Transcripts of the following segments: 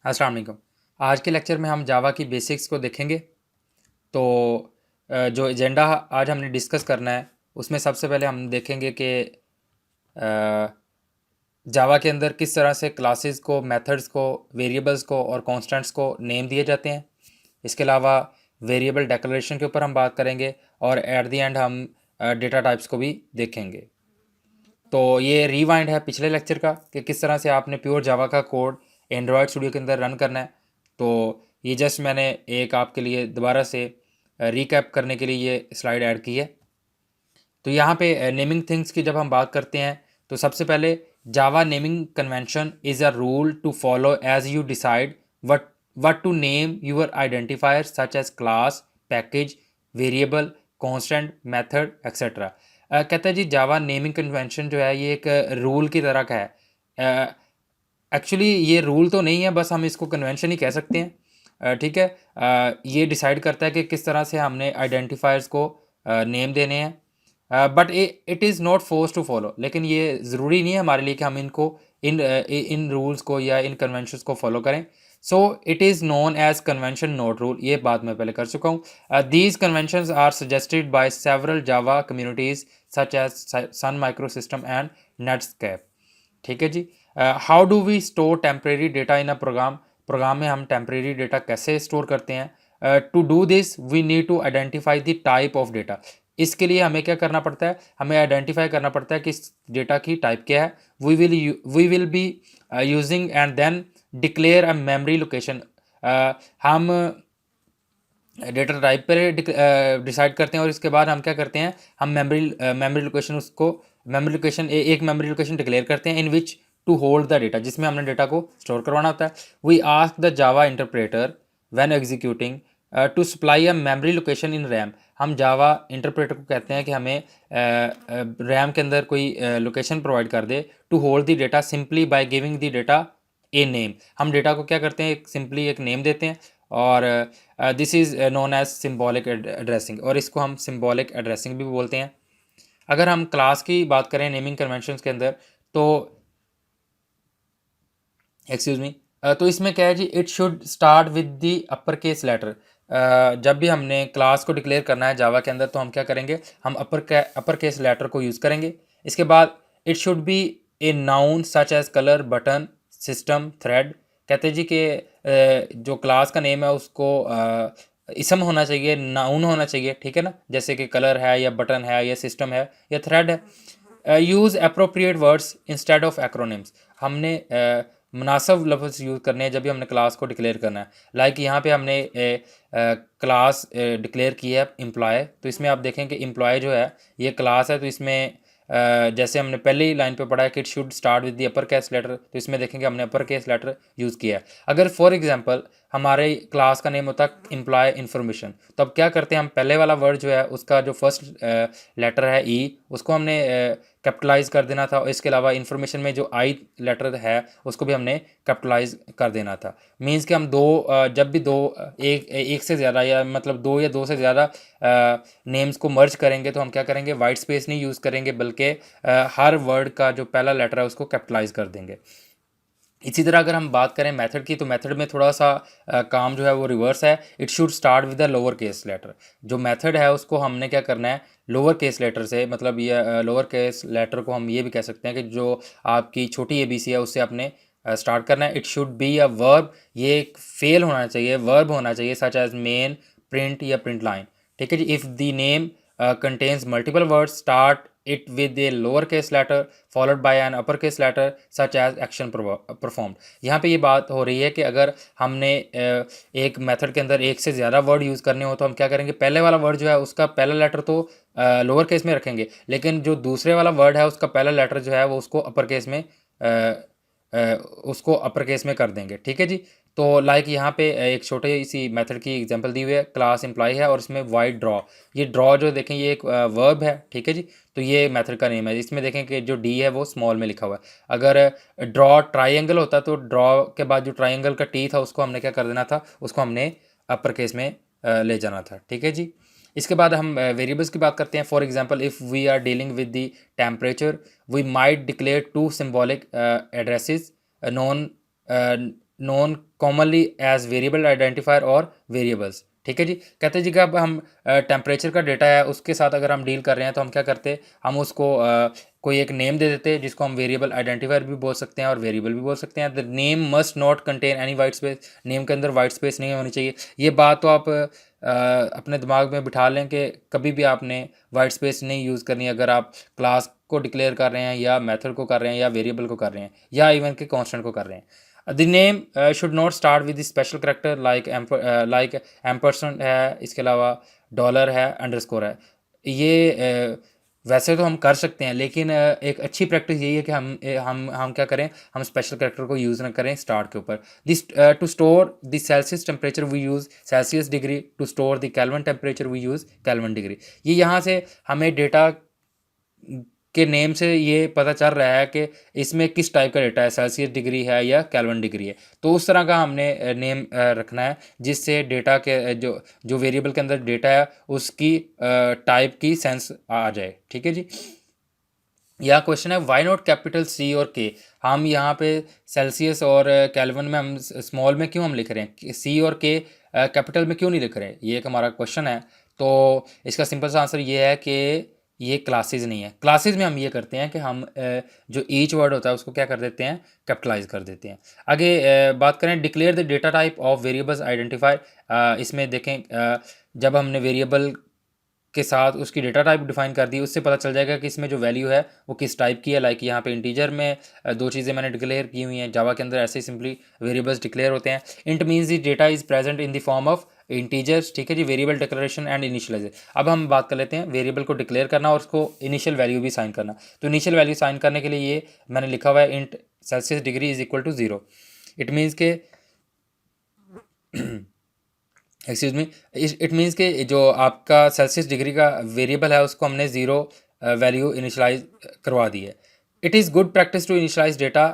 अस्सलाम वालेकुम। आज के लेक्चर में हम जावा की बेसिक्स को देखेंगे। तो जो एजेंडा आज हमने डिस्कस करना है उसमें सबसे पहले हम देखेंगे कि जावा के अंदर किस तरह से क्लासेस को, मेथड्स को, वेरिएबल्स को और कॉन्स्टेंट्स को नेम दिए जाते हैं। इसके अलावा वेरिएबल डेक्लेरेशन के ऊपर हम बात करेंगे और एट द एंड हम डेटा टाइप्स को भी देखेंगे। तो ये रिवाइंड है पिछले लेक्चर का कि किस तरह से आपने प्योर जावा का कोड एंड्रॉयड स्टूडियो के अंदर रन करना है। तो ये जस्ट मैंने एक आपके लिए दोबारा से रिकैप करने के लिए ये स्लाइड ऐड की है। तो यहाँ पे नेमिंग थिंग्स की जब हम बात करते हैं तो सबसे पहले Java naming convention is a rule to follow as you decide what to name your identifier such as class, package, variable, constant, method etcetera. कहता है जी जावा नेमिंग कन्वेंशन जो है ये एक रूल की तरह का है। एक्चुअली ये रूल तो नहीं है, बस हम इसको कन्वेंशन ही कह सकते हैं। ठीक है। ये डिसाइड करता है कि किस तरह से हमने आइडेंटिफायर्स को नेम देने हैं। But it is not force to follow, लेकिन ये ज़रूरी नहीं है हमारे लिए कि हम इनको इन रूल्स को या इन कन्वेंशंस को फॉलो करें। So it is known as convention not rule. ये बात मैं पहले कर चुका हूँ। These conventions are suggested by several Java communities such as Sun micro system and Netscape. ठीक है जी। How do we store temporary data in a program में हम टेम्परेरी डेटा कैसे स्टोर करते हैं। To do this we need to identify the type of data. इसके लिए हमें क्या करना पड़ता है, हमें आइडेंटिफाई करना पड़ता है कि इस डेटा की टाइप क्या है। We will be using and then declare a memory location. हम डेटा टाइप पर डिसाइड करते हैं और इसके बाद हम क्या करते हैं, हम मेमोरी लोकेशन एक मेमोरी लोकेशन डिक्लेयर करते हैं in which to hold the data, जिसमें हमने डेटा को स्टोर करवाना होता है। We ask the Java interpreter when executing to supply a memory location in RAM. हम जावा इंटरप्रेटर को कहते हैं कि हमें रैम के अंदर कोई लोकेशन प्रोवाइड कर दे to hold the data simply by giving the data a name. हम डेटा को क्या करते हैं, सिंपली एक नेम देते हैं और this is known as symbolic addressing, और इसको हम सिम्बॉलिक एड्रेसिंग भी बोलते हैं। अगर हम क्लास की बात करें नेमिंग कन्वेंशंस के अंदर तो एक्सक्यूज मी, तो इसमें क्या है जी, it should start with the upper case letter. जब भी हमने क्लास को डिक्लेयर करना है जावा के अंदर तो हम क्या करेंगे, हम अपर केस लेटर को यूज़ करेंगे। इसके बाद it should be a noun such as colour, button, system, thread. कहते हैं जी कि जो क्लास का नेम है उसको इसम होना चाहिए, नाउन होना चाहिए, ठीक है ना, जैसे कि कलर है या बटन है या सिस्टम है या थ्रेड है। Use appropriate words instead of acronyms. हमने मुनासिब लफ्ज़ यूज़ करने हैं जब भी हमने क्लास को डिक्लेयर करना है। लाइक यहाँ पे हमने क्लास डिक्लेयर की है एम्प्लॉय, तो इसमें आप देखें कि एम्प्लॉय जो है ये क्लास है, तो इसमें जैसे हमने पहले ही लाइन पे पढ़ा है कि it should start with the upper case letter, तो इसमें देखेंगे हमने अपर केस लेटर यूज़ किया है। अगर फॉर एग्जांपल हमारे क्लास का नेम होता है एम्प्लॉय इन्फॉर्मेशन, तो अब क्या करते हैं, हम पहले वाला वर्ड जो है उसका जो फर्स्ट लेटर है ई, उसको हमने कैपिटलाइज कर देना था, और इसके अलावा इन्फॉर्मेशन में जो आई लेटर है उसको भी हमने कैपिटलाइज कर देना था। मींस कि हम जब भी एक से ज़्यादा या मतलब दो या दो से ज़्यादा नेम्स को मर्ज करेंगे तो हम क्या करेंगे, वाइट स्पेस नहीं यूज़ करेंगे, बल्कि हर वर्ड का जो पहला लेटर है उसको कैपिटलाइज कर देंगे। इसी तरह अगर हम बात करें मेथड की, तो मेथड में थोड़ा सा काम जो है वो रिवर्स है। It should start with the lower case letter. जो मेथड है उसको हमने क्या करना है, लोअर केस लेटर से, मतलब ये लोअर केस लेटर को हम ये भी कह सकते हैं कि जो आपकी छोटी ABC है उससे आपने स्टार्ट करना है। It should be a verb, ये एक फेल होना चाहिए, वर्ब होना चाहिए, सच एज मेन, प्रिंट या प्रिंट लाइन। ठीक है जी। If the name contains multiple words, start it with a lowercase letter followed by an uppercase letter such as action performed। यहाँ पे ये बात हो रही है कि अगर हमने एक मेथड के अंदर एक से ज़्यादा वर्ड यूज़ करने हो तो हम क्या करेंगे, पहले वाला वर्ड जो है उसका पहला लेटर तो लोअर केस में रखेंगे, लेकिन जो दूसरे वाला वर्ड है उसका पहला लेटर जो है वो उसको अपर केस में कर देंगे। ठीक है जी। तो लाइक यहाँ पे एक छोटी सी मेथड की एग्जांपल दी हुई है, क्लास एम्प्लॉय है और इसमें वाइड ड्रॉ, ये ड्रॉ जो देखें ये एक वर्ब है। ठीक है जी। तो ये मेथड का नेम है। इसमें देखें कि जो डी है वो स्मॉल में लिखा हुआ है। अगर ड्रॉ ट्राइंगल होता तो ड्रॉ के बाद जो ट्राइंगल का टी था उसको हमने क्या कर देना था, उसको हमने अपर केस में ले जाना था। ठीक है जी। इसके बाद हम वेरिएबल्स की बात करते हैं। For example if we are dealing with the temperature we might declare two symbolic addresses known known commonly as variable identifier और वेरिएबल्स। ठीक है जी। कहते हैं जी कि अब हम टेम्परेचर का डेटा है उसके साथ अगर हम डील कर रहे हैं तो हम क्या करते हैं, हम उसको कोई एक नेम दे देते हैं जिसको हम वेरिएबल आइडेंटिफायर भी बोल सकते हैं और वेरिएबल भी बोल सकते हैं। The name must not contain any white space, name के अंदर वाइट स्पेस नहीं होनी चाहिए। ये बात तो आप अपने दिमाग में बिठा लें कि कभी भी आपने वाइट स्पेस नहीं यूज़ करनी अगर आप क्लास को डिक्लेयर कर रहे हैं या मेथड को कर रहे हैं या वेरिएबल को कर रहे हैं या इवन के कांस्टेंट को कर रहे हैं। The name should not start with special character like ampersand है, इसके अलावा डॉलर है, अंडरस्कोर है। ये वैसे तो हम कर सकते हैं लेकिन एक अच्छी प्रैक्टिस यही है कि हम क्या करें, हम स्पेशल करेक्टर को यूज़ ना करें स्टार्ट के ऊपर। This to store the Celsius temperature we use Celsius degree, to store the Kelvin temperature we use Kelvin degree. ये यहाँ से हमें डेटा के नेम से ये पता चल रहा है कि इसमें किस टाइप का डेटा है, सेल्सियस डिग्री है या केल्विन डिग्री है। तो उस तरह का हमने नेम रखना है जिससे डेटा के जो जो वेरिएबल के अंदर डेटा है उसकी टाइप की सेंस आ जाए। ठीक है जी। यह क्वेश्चन है वाई नॉट कैपिटल सी और के। हम यहाँ पे सेल्सियस और केल्विन में हम स्मॉल में क्यों हम लिख रहे हैं, सी और के कैपिटल में क्यों नहीं लिख रहे हैं, ये एक हमारा क्वेश्चन है। तो इसका सिंपल सा आंसर ये है कि ये क्लासेस नहीं है। क्लासेस में हम ये करते हैं कि हम जो ईच वर्ड होता है उसको क्या कर देते हैं, कैपिटलाइज कर देते हैं। आगे बात करें declare the data type of variables identify. इसमें देखें जब हमने वेरिएबल के साथ उसकी डेटा टाइप डिफाइन कर दी उससे पता चल जाएगा कि इसमें जो वैल्यू है वो किस टाइप की है। लाइक यहाँ पे इंटीजर में दो चीज़ें मैंने डिक्लेयर की हुई हैं, जावा के अंदर ऐसे ही सिंपली वेरिएबल्स डिक्लेयर होते हैं। Int means the data is present in the form of integers. ठीक है जी। Variable declaration and initialize. अब हम बात कर लेते हैं वेरिएबल को डिक्लेयर करना और उसको इनिशियल वैल्यू भी साइन करना। तो इनिशियल वैल्यू साइन करने के लिए ये मैंने लिखा हुआ है int Celsius degree is equal to 0। It means के एक्सक्यूज मी, इट मीन्स कि जो आपका सेल्सियस डिग्री का वेरिएबल है उसको हमने 0 वैल्यू इनिशलाइज करवा दी है। It is good practice to initialise data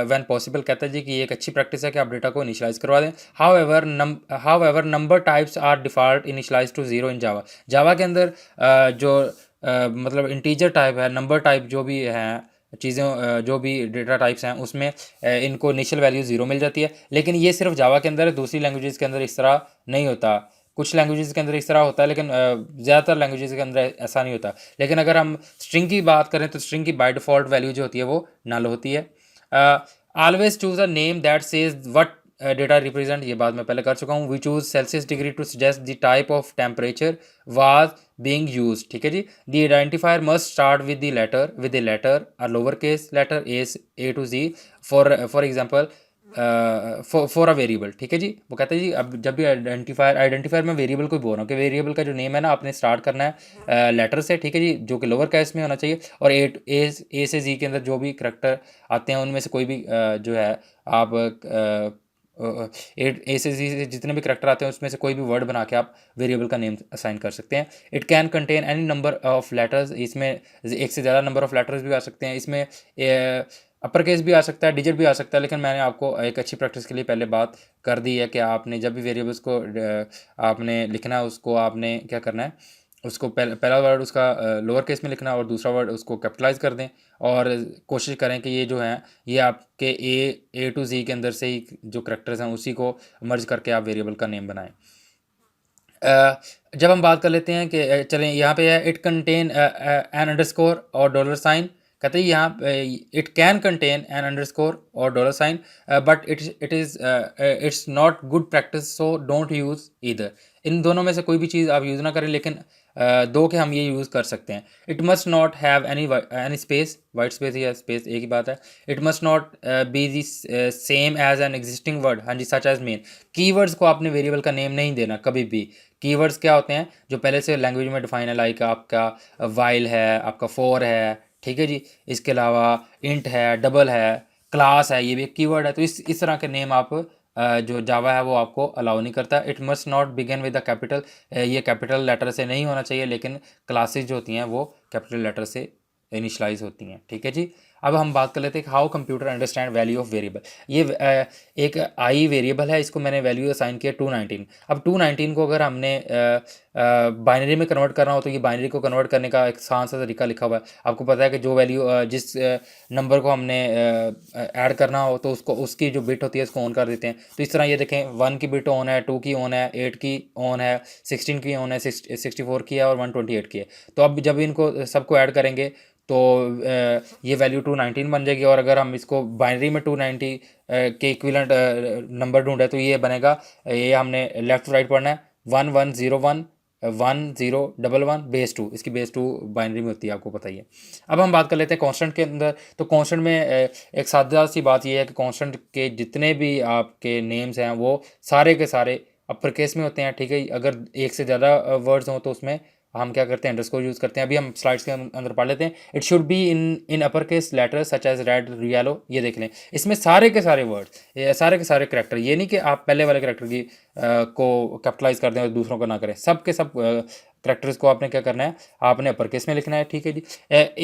when possible. कहता है जी कि ये एक अच्छी प्रैक्टिस है कि आप डेटा को इनिशलाइज करवा दें। However number types are default initialise to 0 in Java. Java के अंदर जो मतलब इंटीजर टाइप है, नंबर टाइप जो भी हैं चीज़ें, जो भी डेटा टाइप्स हैं उसमें इनको इनिशियल वैल्यू 0 मिल जाती है। लेकिन ये सिर्फ जावा के अंदर है, दूसरी लैंग्वेजेस के अंदर इस तरह नहीं होता। कुछ लैंग्वेजेस के अंदर इस तरह होता है लेकिन ज़्यादातर लैंग्वेजेस के अंदर ऐसा नहीं होता। लेकिन अगर हम स्ट्रिंग की बात करें तो स्ट्रिंग की बाय डिफ़ॉल्ट वैल्यू जो होती है वो नल होती है। Always choose a name that says what data represent. ये बात मैं पहले कर चुका हूँ। We choose Celsius degree to suggest the type of temperature was being used. ठीक है जी। The identifier must start with the letter और lower case letter a to g for example for a variable. ठीक है जी। वो कहते हैं जी अब जब भी आइडेंटिफायर में वेरिएबल को बोल रहा हूँ कि वेरिएबल का जो नेम है ना आपने स्टार्ट करना है लेटर से। ठीक है जी। जो कि लोअर केस में होना चाहिए और ए से जी के अंदर जो भी करैक्टर आते हैं उनमें से कोई भी जो है आप ए से जी से जितने भी करैक्टर आते हैं उसमें से कोई भी वर्ड बना के आप वेरिएबल का नेम असाइन कर सकते हैं। It can contain any number of letters. इसमें एक से ज़्यादा नंबर ऑफ लेटर्स भी आ सकते हैं। इसमें अपर केस भी आ सकता है, डिजिट भी आ सकता है। लेकिन मैंने आपको एक अच्छी प्रैक्टिस के लिए पहले बात कर दी है कि आपने जब भी वेरिएबल्स को आपने लिखना है उसको आपने क्या करना है, उसको पहला वर्ड उसका लोअर केस में लिखना और दूसरा वर्ड उसको कैपिटलाइज कर दें। और कोशिश करें कि ये जो है ये आपके ए टू जी के अंदर से ही जो करैक्टर्स हैं उसी को मर्ज करके आप वेरिएबल का नेम बनाएं। जब हम बात कर लेते हैं कि चलें यहाँ पे है इट कंटेन एन अंडरस्कोर और डॉलर साइन। कहते हैं यहाँ it can contain an underscore और dollar sign but it's not good practice so don't use either. इन दोनों में से कोई भी चीज़ आप यूज़ ना करें लेकिन दो के हम ये यूज़ कर सकते हैं। It must not have any space, white space या स्पेस एक ही बात है। It must not be the same as an existing word. हाँ जी, सच एज मेन। कीवर्ड्स को आपने वेरिएबल का नेम नहीं देना कभी भी। कीवर्ड्स क्या होते हैं जो पहले से लैंग्वेज में डिफाइन है, लाइक आपका वाइल है, आपका फॉर है। ठीक है जी। इसके अलावा इंट है, डबल है, क्लास है, ये भी एक कीवर्ड है। तो इस तरह के नेम आप जो जावा है वो आपको अलाउ नहीं करता। It must not begin with the capital. ये कैपिटल लेटर से नहीं होना चाहिए लेकिन क्लासेज जो होती हैं वो कैपिटल लेटर से इनिशलाइज होती हैं। ठीक है जी। अब हम बात कर लेते हैं how computer understand value of variable. ये एक आई वेरिएबल है, इसको मैंने वैल्यू असाइन किया 219। अब 219 को अगर हमने बाइनरी में कन्वर्ट करना हो तो ये बाइनरी को कन्वर्ट करने का एक आसान सा तरीका लिखा हुआ है। आपको पता है कि जो वैल्यू जिस नंबर को हमने ऐड करना हो तो उसको उसकी जो बिट होती है उसको ऑन कर देते हैं। तो इस तरह ये देखें 1 की बिट ऑन है, 2 की ऑन है, 8 की ऑन है, 16 की ऑन है, 64 की है और 128 की है। तो अब जब इनको सबको ऐड करेंगे तो ये वैल्यू 219 बन जाएगी। और अगर हम इसको बाइनरी में 290 के इक्विवेलेंट नंबर ढूंढे तो ये बनेगा, ये हमने लेफ्ट टू राइट पढ़ना है, 1101 1011 बेस 2, इसकी बेस 2 बाइनरी में होती है, आपको पता ही है। अब हम बात कर लेते हैं कांस्टेंट के अंदर। तो कांस्टेंट में एक सादा सी बात ये है कि कांस्टेंट के जितने भी आपके नेम्स हैं वो सारे के सारे अपर केस में होते हैं, ठीक है। अगर एक से ज़्यादा वर्ड्स हों तो उसमें हम क्या करते हैं, अंडरस्कोर यूज़ करते हैं। अभी हम स्लाइड्स के अंदर पढ़ लेते हैं। It should be in upper case letters such as red yellow. ये देख लें, इसमें सारे के सारे वर्ड्स, सारे के सारे करेक्टर, ये नहीं कि आप पहले वाले करेक्टर की को कैपिटलाइज कर दें और दूसरों को ना करें। सब के सब करेक्टर्स को आपने क्या करना है, आपने अपर केस में लिखना है, ठीक है जी।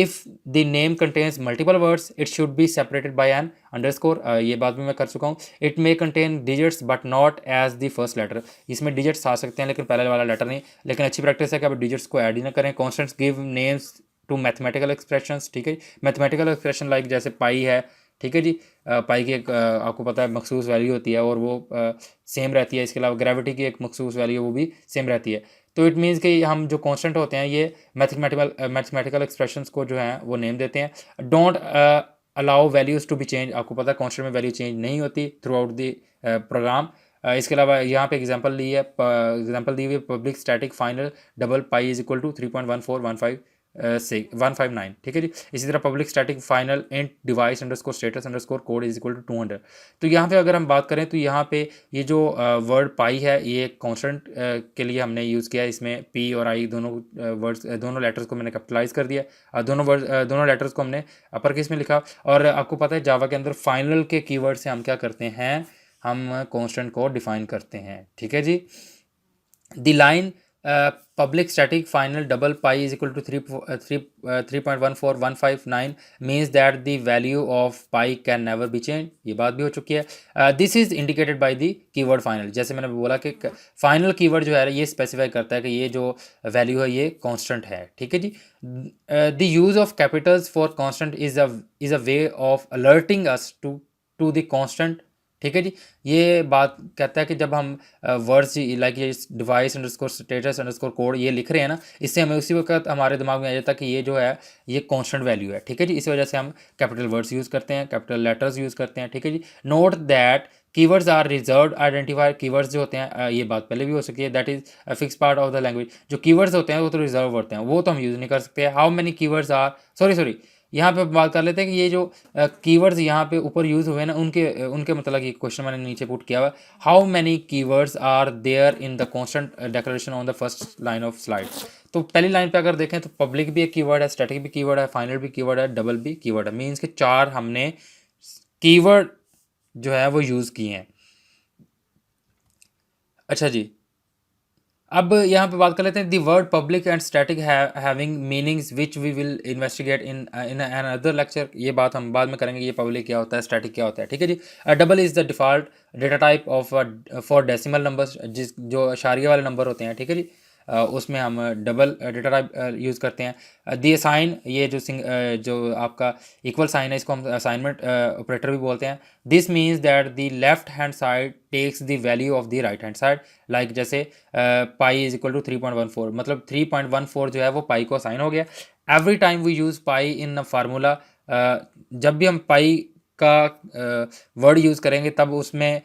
If the name contains multiple words it should be separated by an underscore. ये बात भी मैं कर चुका हूँ। It may contain digits but not as the first letter. इसमें डिजिट्स आ सकते हैं लेकिन पहले वाला लेटर नहीं। लेकिन अच्छी प्रैक्टिस है कि आप डिजिट्स को ऐड ही ना करें। Constants give names to mathematical expressions, ठीक है। मैथमेटिकल एक्सप्रेशन लाइक जैसे पाई है, ठीक है जी। पाई की एक आपको पता है मखसूस वैल्यू होती है और वो सेम रहती है। इसके अलावा ग्रेविटी की एक मखसूस वैल्यू वो भी सेम रहती है। तो इट मीन्स कि हम जो कांस्टेंट होते हैं ये मैथमेटिकल एक्सप्रेशंस को जो है वो नेम देते हैं। Don't allow values to be change. आपको पता है कांस्टेंट में वैल्यू चेंज नहीं होती थ्रू आउट द प्रोग्राम। इसके अलावा यहाँ पे एग्जांपल ली है, एग्जांपल दी हुई है, public static final double pi is equal to 3.14159, ठीक है जी। इसी तरह public static final int device underscore status underscore code is equal to 200। तो यहाँ पे अगर हम बात करें तो यहाँ पे ये जो वर्ड पाई है ये कांस्टेंट के लिए हमने यूज़ किया है। इसमें पी और आई दोनों वर्ड्स, दोनों लेटर्स को मैंने कैपिटलाइज कर दिया। दोनों लेटर्स को हमने अपर केस में लिखा। और आपको पता है जावा के अंदर फाइनल के कीवर्ड से हम क्या करते हैं, हम कांस्टेंट को डिफाइन करते हैं, ठीक है जी। The line public static final double pi is equal to 3.14159 means that the value of pi can never be changed। ये बात भी हो चुकी है। this is indicated by the keyword final। जैसे मैंने बोला कि फाइनल कीवर्ड जो है ये स्पेसिफाई करता है कि ये जो वैल्यू है ये कांस्टेंट है, ठीक है जी। The use of capitals for constant is a way of alerting us to the constant, ठीक है जी। ये बात कहता है कि जब हम वर्ड्स लाइक ये device underscore status underscore code ये लिख रहे हैं ना, इससे हमें उसी वक्त हमारे दिमाग में आ जाता है कि ये जो है ये कांस्टेंट वैल्यू है, ठीक है जी। इसी वजह से हम कैपिटल वर्ड्स यूज़ करते हैं, कैपिटल लेटर्स यूज़ करते हैं, ठीक है जी। Note that keywords are reserved identifier. Keywords जो होते हैं ये बात पहले भी हो सकी है, that is a fix part of the language. जो कीवर्ड्स होते हैं वो तो रिजर्व होते हैं, वो तो हम यूज़ नहीं कर सकते। How many keywords are, sorry यहाँ पे बात कर लेते हैं कि ये जो कीवर्ड्स यहाँ पे ऊपर यूज़ हुए ना उनके मतलब ये क्वेश्चन मैंने नीचे पुट किया हुआ है। How many keywords are there in the constant declaration on the first line of slide. तो पहली लाइन पे अगर देखें तो पब्लिक भी एक कीवर्ड है, स्टैटिक भी कीवर्ड है, फाइनल भी कीवर्ड है, डबल भी कीवर्ड है। मीन्स के 4 हमने कीवर्ड जो है वो यूज़ किए हैं। अच्छा जी, अब यहाँ पे बात कर लेते हैं the word public and static having meanings which we will investigate in another lecture. ये बात हम बाद में करेंगे, ये पब्लिक क्या होता है, स्टैटिक क्या होता है, ठीक है जी। Double is the default data type of for decimal numbers, जो अशारिया वाले नंबर होते हैं, ठीक है जी। उसमें हम डबल डेटा टाइप यूज़ करते हैं। दी साइन, ये जो आपका इक्वल साइन है इसको हम असाइनमेंट ऑपरेटर भी बोलते हैं। This means that the left hand side takes the value of the right hand side. Like जैसे पाई इज इक्वल टू 3.14, मतलब 3.14 जो है वो पाई को असाइन हो गया। Every time we use pi in a formula, जब भी हम पाई का वर्ड यूज़ करेंगे तब उसमें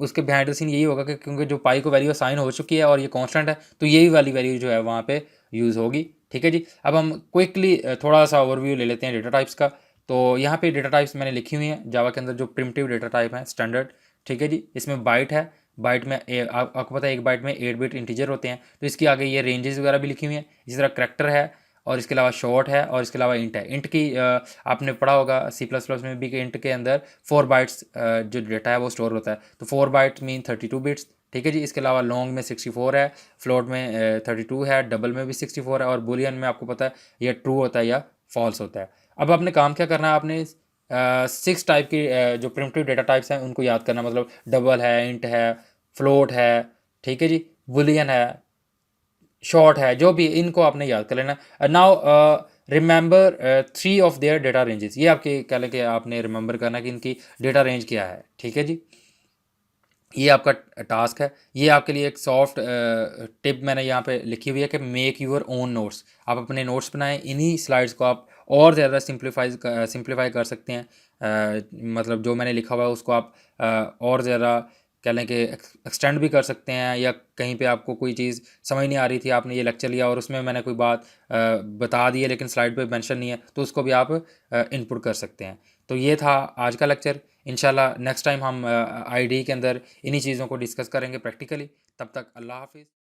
उसके बिहाइंड द सीन यही होगा कि क्योंकि जो पाई को वैल्यू असाइन हो चुकी है और ये कांस्टेंट है तो यही वाली वैल्यू जो है वहाँ पे यूज़ होगी, ठीक है जी। अब हम क्विकली थोड़ा सा ओवरव्यू ले लेते हैं डेटा टाइप्स का। तो यहाँ पे डेटा टाइप्स मैंने लिखी हुई हैं जावा के अंदर, जो प्रिमिटिव डेटा टाइप है स्टैंडर्ड, ठीक है जी। इसमें बाइट है, बाइट में आपको पता है एक बाइट में 8 बिट इंटीजर होते हैं, तो इसकी आगे ये रेंजेस वगैरह भी लिखी हुई हैं। इसी तरह करैक्टर है और इसके अलावा शॉर्ट है और इसके अलावा इंट है। इंट की आपने पढ़ा होगा C++ में भी कि इंट के अंदर 4 बाइट्स जो डेटा है वो स्टोर होता है। तो 4 बाइट्स मीन 32 बिट्स, ठीक है जी। इसके अलावा लॉन्ग में 64 है, फ्लोट में 32 है, डबल में भी 64 है और बुलियन में आपको पता है ये ट्रू होता है या फॉल्स होता है। अब आपने काम क्या करना है, आपने 6 टाइप की जो प्रिमिटिव डेटा टाइप्स हैं उनको याद करना, मतलब डबल है, इंट है, फ्लोट है, ठीक है जी, बुलियन है, शॉर्ट है, जो भी, इनको आपने याद कर लेना। Now remember 3 of their data ranges, ये आपके क्या लेके आपने रिमेंबर करना कि इनकी डेटा रेंज क्या है, ठीक है जी। ये आपका टास्क है। ये आपके लिए एक सॉफ्ट टिप मैंने यहाँ पे लिखी हुई है कि मेक यूर ओन नोट्स। आप अपने नोट्स बनाएं, इन्हीं स्लाइड्स को आप और ज़्यादा सिंप्लीफाई कर सकते हैं। मतलब जो मैंने लिखा हुआ है उसको आप और ज़्यादा कह लें कि एक्सटेंड भी कर सकते हैं, या कहीं पे आपको कोई चीज़ समझ नहीं आ रही थी, आपने ये लेक्चर लिया और उसमें मैंने कोई बात बता दी है लेकिन स्लाइड पे मेंशन नहीं है, तो उसको भी आप इनपुट कर सकते हैं। तो ये था आज का लेक्चर। इंशाल्लाह नेक्स्ट टाइम हम आईडी के अंदर इन्हीं चीज़ों को डिस्कस करेंगे प्रैक्टिकली। तब तक अल्लाह हाफिज़।